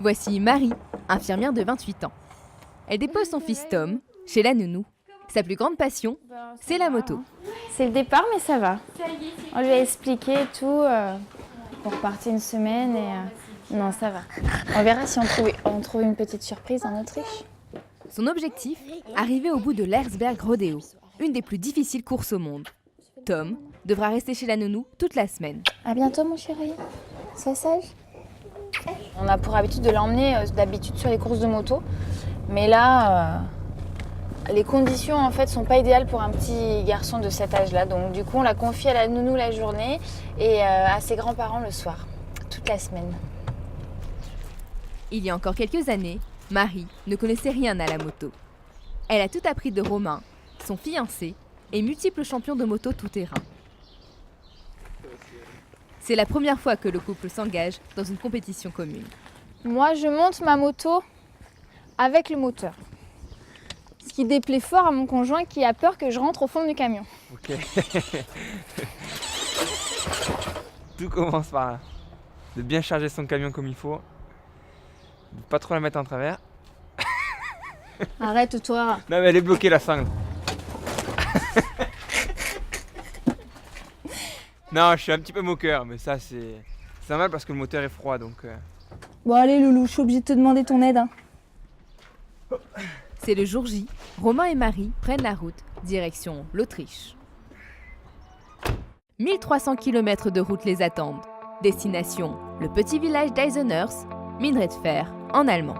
Voici Marie, infirmière de 28 ans. Elle dépose son fils Tom chez la nounou. Sa plus grande passion, c'est la moto. C'est le départ, mais ça va. On lui a expliqué tout pour partir une semaine et non, ça va. On verra si on trouve une petite surprise en Autriche. Son objectif, arriver au bout de l'Erzberg Rodeo, une des plus difficiles courses au monde. Tom devra rester chez la nounou toute la semaine. À bientôt, mon chéri. Sois sage. On a pour habitude de l'emmener d'habitude sur les courses de moto, mais là, les conditions en fait sont pas idéales pour un petit garçon de cet âge-là. Donc du coup, on l'a confié à la nounou la journée et à ses grands-parents le soir, toute la semaine. Il y a encore quelques années, Marie ne connaissait rien à la moto. Elle a tout appris de Romain, son fiancé, et multiple champion de moto tout-terrain. C'est la première fois que le couple s'engage dans une compétition commune. Moi, je monte ma moto avec le moteur. Ce qui déplaît fort à mon conjoint qui a peur que je rentre au fond du camion. Ok. Tout commence par là. De bien charger son camion comme il faut. De pas trop la mettre en travers. Arrête-toi. Non mais elle est bloquée la sangle. Non, je suis un petit peu moqueur, mais ça c'est normal parce que le moteur est froid donc. Bon allez Loulou, je suis obligée de te demander ton aide. C'est le jour J, Romain et Marie prennent la route, direction l'Autriche. 1300 km de route les attendent. Destination, le petit village d'Eisenhers, minerai de fer en allemand.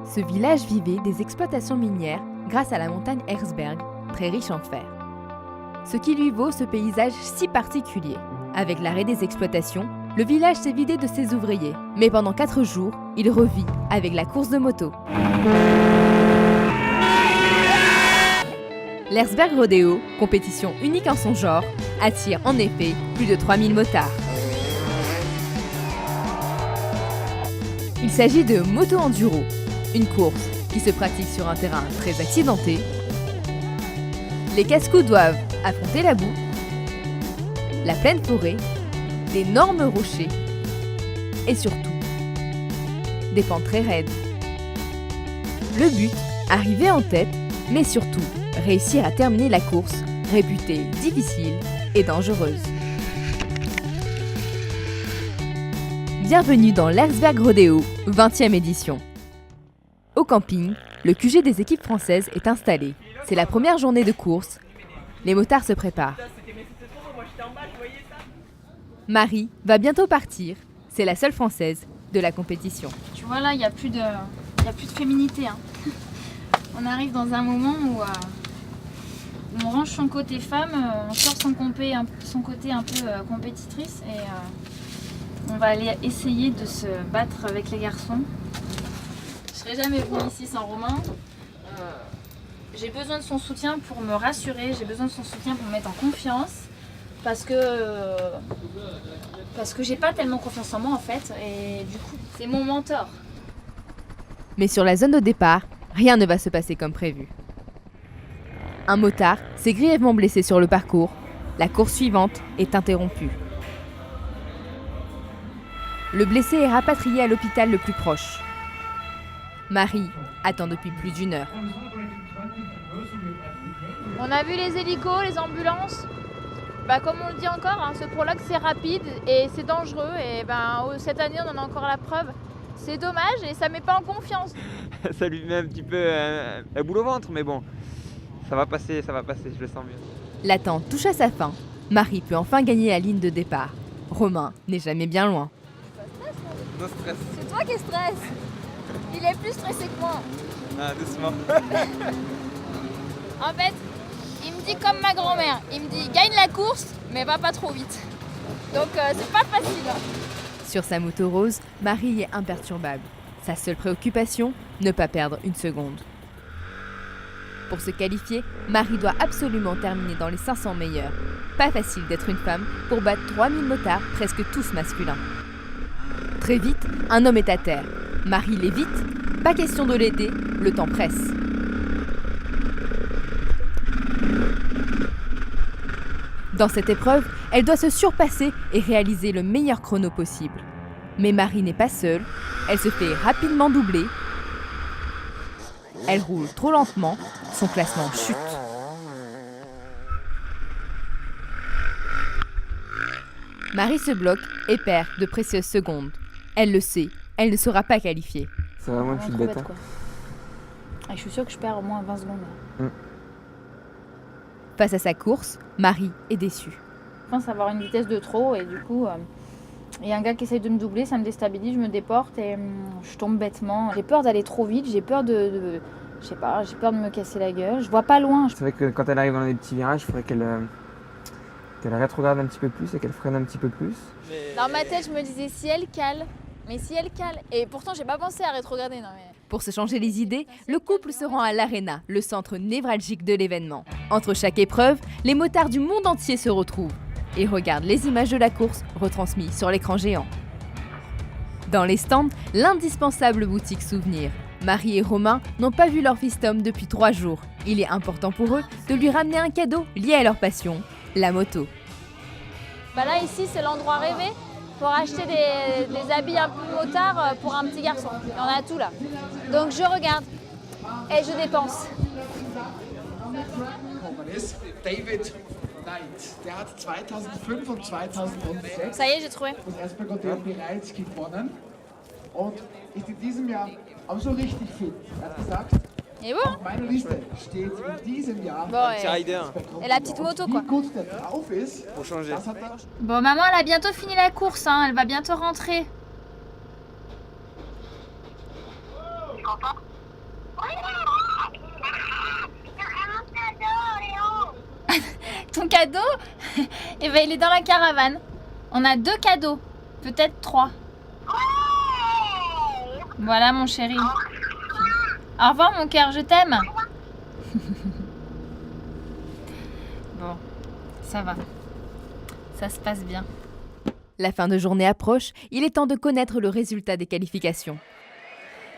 Ce village vivait des exploitations minières grâce à la montagne Erzberg, très riche en fer. Ce qui lui vaut ce paysage si particulier. Avec l'arrêt des exploitations, le village s'est vidé de ses ouvriers, mais pendant 4 jours, il revit avec la course de moto. L'Erzberg Rodeo, compétition unique en son genre, attire en effet plus de 3000 motards. Il s'agit de moto enduro, une course qui se pratique sur un terrain très accidenté. Les casse-coups doivent affronter la boue, la pleine forêt, d'énormes rochers et surtout des pentes très raides. Le but, arriver en tête, mais surtout réussir à terminer la course, réputée difficile et dangereuse. Bienvenue dans l'Erzberg Rodeo, 20e édition. Au camping, le QG des équipes françaises est installé. C'est la première journée de course. Les motards se préparent. Marie va bientôt partir. C'est la seule française de la compétition. Tu vois là, il n'y a plus de féminité. Hein. On arrive dans un moment où on range son côté femme, on sort son côté un peu compétitrice et on va aller essayer de se battre avec les garçons. Je serais jamais venue ici sans Romain. J'ai besoin de son soutien pour me rassurer, j'ai besoin de son soutien pour me mettre en confiance parce que j'ai pas tellement confiance en moi en fait et du coup c'est mon mentor. Mais sur la zone de départ, rien ne va se passer comme prévu. Un motard s'est grièvement blessé sur le parcours. La course suivante est interrompue. Le blessé est rapatrié à l'hôpital le plus proche. Marie attend depuis plus d'1 heure. On a vu les hélicos, les ambulances. Comme on le dit encore, hein, ce prologue c'est rapide et c'est dangereux et cette année on en a encore la preuve. C'est dommage et ça met pas en confiance. Ça lui met un petit peu un boule au ventre, mais bon, ça va passer, je le sens bien. L'attente touche à sa fin. Marie peut enfin gagner la ligne de départ. Romain n'est jamais bien loin. Non stress. C'est toi qui stresse. Il est plus stressé que moi. Ah, doucement. En fait, il me dit comme ma grand-mère, il me dit gagne la course, mais va pas trop vite. Donc c'est pas facile. Sur sa moto rose, Marie est imperturbable. Sa seule préoccupation, ne pas perdre une seconde. Pour se qualifier, Marie doit absolument terminer dans les 500 meilleurs. Pas facile d'être une femme pour battre 3000 motards, presque tous masculins. Très vite, un homme est à terre. Marie l'évite, pas question de l'aider, le temps presse. Dans cette épreuve, elle doit se surpasser et réaliser le meilleur chrono possible. Mais Marie n'est pas seule, Elle se fait rapidement doubler. Elle roule trop lentement, son classement chute. Marie se bloque et perd de précieuses secondes. Elle le sait, elle ne sera pas qualifiée. C'est vraiment une Trop petite bête. bête, quoi. Ah, je suis sûre que je perds au moins 20 secondes. Là. Face à sa course, Marie est déçue. Je pense avoir une vitesse de trop et du coup, il y a un gars qui essaye de me doubler, ça me déstabilise, je me déporte et je tombe bêtement. J'ai peur d'aller trop vite, j'ai peur je sais pas, j'ai peur de me casser la gueule. Je vois pas loin. C'est vrai que quand elle arrive dans les petits virages, il faudrait qu'elle rétrograde un petit peu plus et qu'elle freine un petit peu plus. Dans ma tête, je me disais si elle cale, mais si elle cale. Et pourtant, j'ai pas pensé à rétrograder, non mais... Pour se changer les idées, le couple se rend à l'Arena, le centre névralgique de l'événement. Entre chaque épreuve, les motards du monde entier se retrouvent et regardent les images de la course retransmises sur l'écran géant. Dans les stands, l'indispensable boutique souvenir. Marie et Romain n'ont pas vu leur fils Tom depuis 3 jours. Il est important pour eux de lui ramener un cadeau lié à leur passion, la moto. Bah là, ici, c'est l'endroit rêvé pour acheter des habits un peu motards pour un petit garçon. Il y en a tout là. Donc je regarde et je dépense. David Knight, der hat 2005 und 2006 Ça y est, j'ai trouvé. das SPGT bereits gewonnen und ist in diesem Jahr auch so richtig fit. Er hat gesagt, Il est beau, hein? auf meiner Liste steht in diesem Jahr, Bon, Rider et la petite moto, quoi. wie gut der drauf ist. pour changer. Das hat er Bon, maman, elle a bientôt fini la course, hein. Elle va bientôt rentrer. Ton cadeau Eh ben, il est dans la caravane. On a 2 cadeaux, peut-être 3. Voilà, mon chéri. Au revoir, mon cœur, je t'aime. Bon, ça va. Ça se passe bien. La fin de journée approche, il est temps de connaître le résultat des qualifications.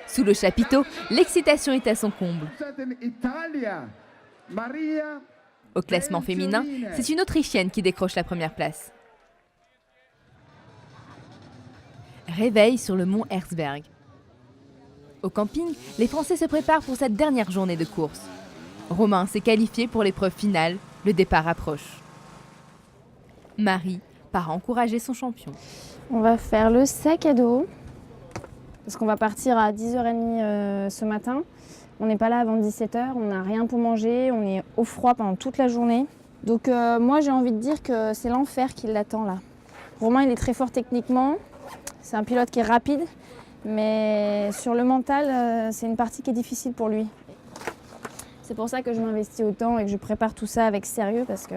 Sous le chapiteau, l'excitation est à son comble. in Italia. Maria Au classement féminin, c'est une Autrichienne qui décroche la première place. Réveil sur le mont Herzberg. Au camping, les Français se préparent pour cette dernière journée de course. Romain s'est qualifié pour l'épreuve finale, le départ approche. Marie part encourager son champion. On va faire le sac à dos parce qu'on va partir à 10h30 ce matin. On n'est pas là avant 17h, on n'a rien pour manger, on est au froid pendant toute la journée. Donc moi j'ai envie de dire que c'est l'enfer qui l'attend là. Romain il est très fort techniquement, c'est un pilote qui est rapide, mais sur le mental c'est une partie qui est difficile pour lui. C'est pour ça que je m'investis autant et que je prépare tout ça avec sérieux parce que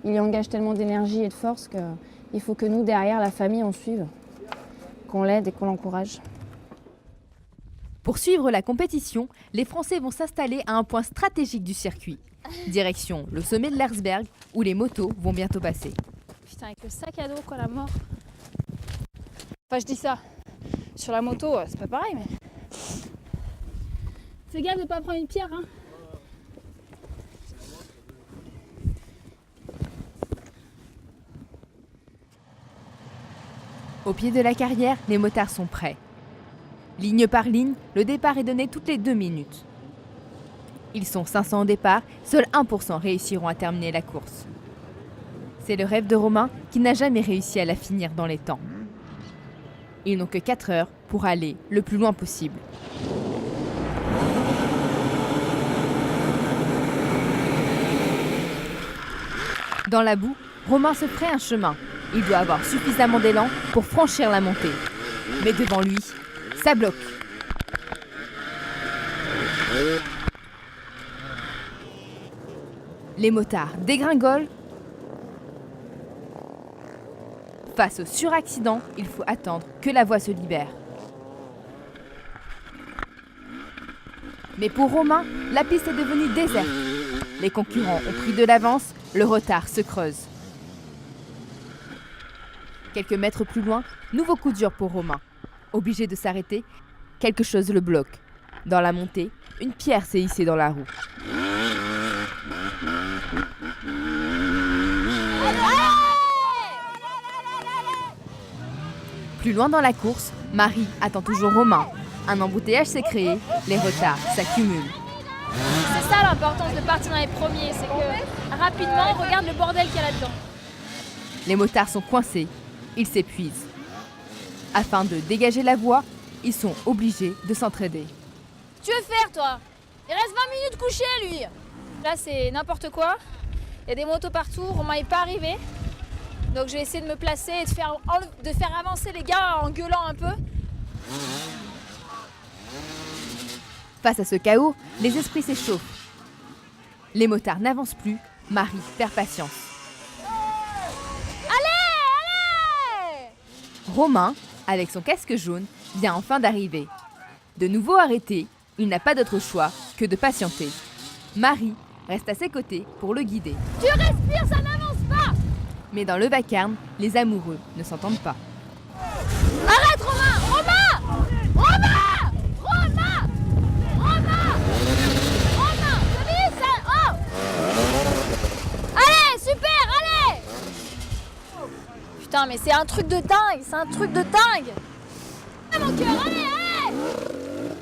il y engage tellement d'énergie et de force qu'il faut que nous, derrière, la famille, on suive, qu'on l'aide et qu'on l'encourage. Pour suivre la compétition, les Français vont s'installer à un point stratégique du circuit. Direction le sommet de l'Herzberg, où les motos vont bientôt passer. Putain, avec le sac à dos, quoi, la mort. Enfin, je dis ça. Sur la moto, c'est pas pareil, mais... Fais gaffe de pas prendre une pierre, hein. Au pied de la carrière, les motards sont prêts. Ligne par ligne, le départ est donné toutes les 2 minutes. Ils sont 500 au départ, seuls 1% réussiront à terminer la course. C'est le rêve de Romain qui n'a jamais réussi à la finir dans les temps. Ils n'ont que 4 heures pour aller le plus loin possible. Dans la boue, Romain se fraye un chemin. Il doit avoir suffisamment d'élan pour franchir la montée. Mais devant lui, ça bloque. Les motards dégringolent. Face au suraccident, il faut attendre que la voie se libère. Mais pour Romain, la piste est devenue déserte. Les concurrents ont pris de l'avance, le retard se creuse. Quelques mètres plus loin, nouveau coup dur pour Romain. Obligé de s'arrêter, quelque chose le bloque. Dans la montée, une pierre s'est hissée dans la roue. Plus loin dans la course, Marie attend toujours Romain. Un embouteillage s'est créé, les retards s'accumulent. C'est ça l'importance de partir dans les premiers, c'est que rapidement, on regarde le bordel qu'il y a là-dedans. Les motards sont coincés, ils s'épuisent. Afin de dégager la voie, ils sont obligés de s'entraider. Tu veux faire, toi? Il reste 20 minutes couché, lui. Là, c'est n'importe quoi. Il y a des motos partout, Romain n'est pas arrivé. Donc je vais essayer de me placer et de faire avancer les gars en gueulant un peu. Face à ce chaos, les esprits s'échauffent. Les motards n'avancent plus, Marie perd patience. Allez! Romain, avec son casque jaune, vient enfin d'arriver. De nouveau arrêté, il n'a pas d'autre choix que de patienter. Marie reste à ses côtés pour le guider. Tu respires, ça n'avance pas! Mais dans le vacarme, les amoureux ne s'entendent pas. Arrête, Romain! Romain! Romain! Romain! Romain! Romain! 2 minutes, ça... Oh! Allez, super, allez! Putain, mais c'est un truc de dingue! C'est un truc de dingue! Ah, mon cœur, allez, allez!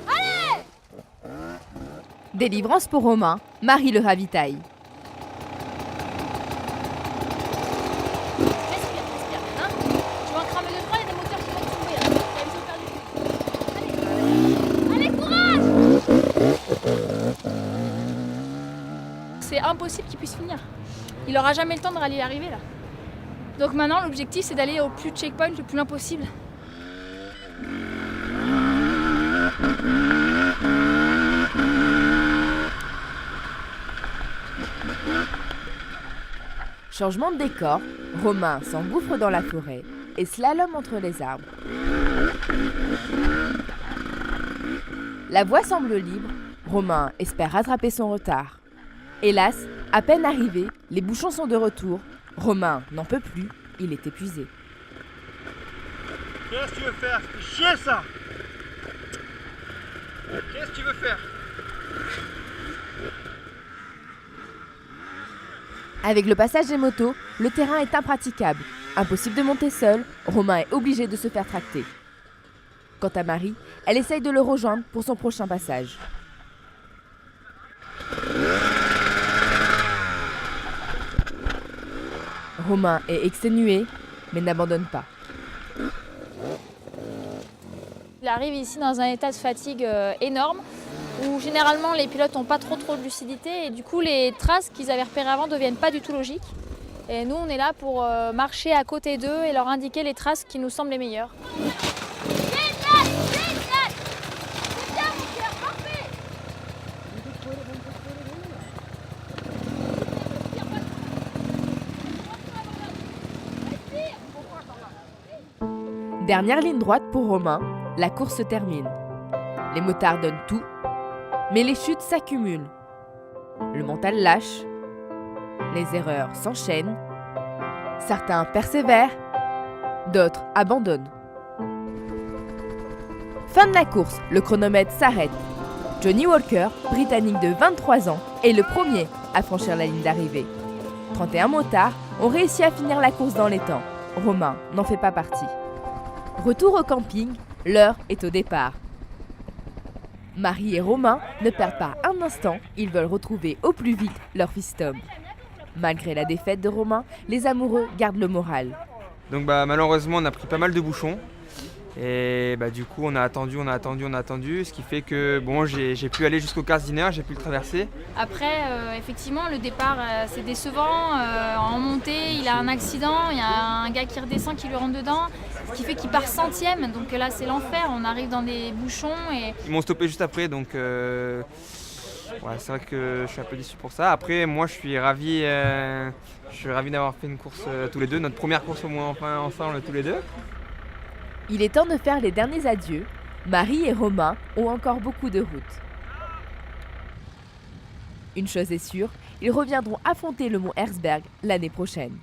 Allez! Délivrance pour Romain, Marie le ravitaille. Respire, hein? Tu vas en cramer 2-3, il y a des moteurs qui vont tomber, là. Allez, courage! C'est impossible qu'il puisse finir. Il aura jamais le temps de rallier l'arrivée, là. Donc maintenant, l'objectif, c'est d'aller au plus de checkpoint le plus loin possible. Changement de décor, Romain s'engouffre dans la forêt et slalom entre les arbres. La voie semble libre, Romain espère rattraper son retard. Hélas, à peine arrivé, les bouchons sont de retour. Romain n'en peut plus, il est épuisé. Qu'est-ce que tu veux faire? C'est chier ça! Qu'est-ce que tu veux faire? Avec le passage des motos, le terrain est impraticable. Impossible de monter seul, Romain est obligé de se faire tracter. Quant à Marie, elle essaye de le rejoindre pour son prochain passage. Romain est exténué, mais n'abandonne pas. Il arrive ici dans un état de fatigue énorme, où généralement les pilotes n'ont pas trop de lucidité et du coup les traces qu'ils avaient repérées avant ne deviennent pas du tout logiques. Et nous on est là pour marcher à côté d'eux et leur indiquer les traces qui nous semblent les meilleures. Génial! Génial! C'est bien mon cœur, parfait! Dernière ligne droite pour Romain, la course se termine. Les motards donnent tout, mais les chutes s'accumulent. Le mental lâche, les erreurs s'enchaînent, certains persévèrent, d'autres abandonnent. Fin de la course, le chronomètre s'arrête. Johnny Walker, britannique de 23 ans, est le premier à franchir la ligne d'arrivée. 31 motards ont réussi à finir la course dans les temps. Romain n'en fait pas partie. Retour au camping, l'heure est au départ. Marie et Romain ne perdent pas un instant, ils veulent retrouver au plus vite leur fils Tom. Malgré la défaite de Romain, les amoureux gardent le moral. Donc malheureusement on a pris pas mal de bouchons. Et du coup on a attendu, ce qui fait que j'ai pu aller jusqu'au Karsdiener, j'ai pu le traverser. Après, effectivement, le départ, c'est décevant. En montée, il a un accident, il y a un gars qui redescend, qui lui rentre dedans, ce qui fait qu'il part 100e. Donc là, c'est l'enfer. On arrive dans des bouchons et... Ils m'ont stoppé juste après, donc c'est vrai que je suis un peu déçu pour ça. Après, moi, je suis ravi d'avoir fait une course tous les deux, notre première course au moins ensemble tous les deux. Il est temps de faire les derniers adieux. Marie et Romain ont encore beaucoup de route. Une chose est sûre, ils reviendront affronter le mont Herzberg l'année prochaine.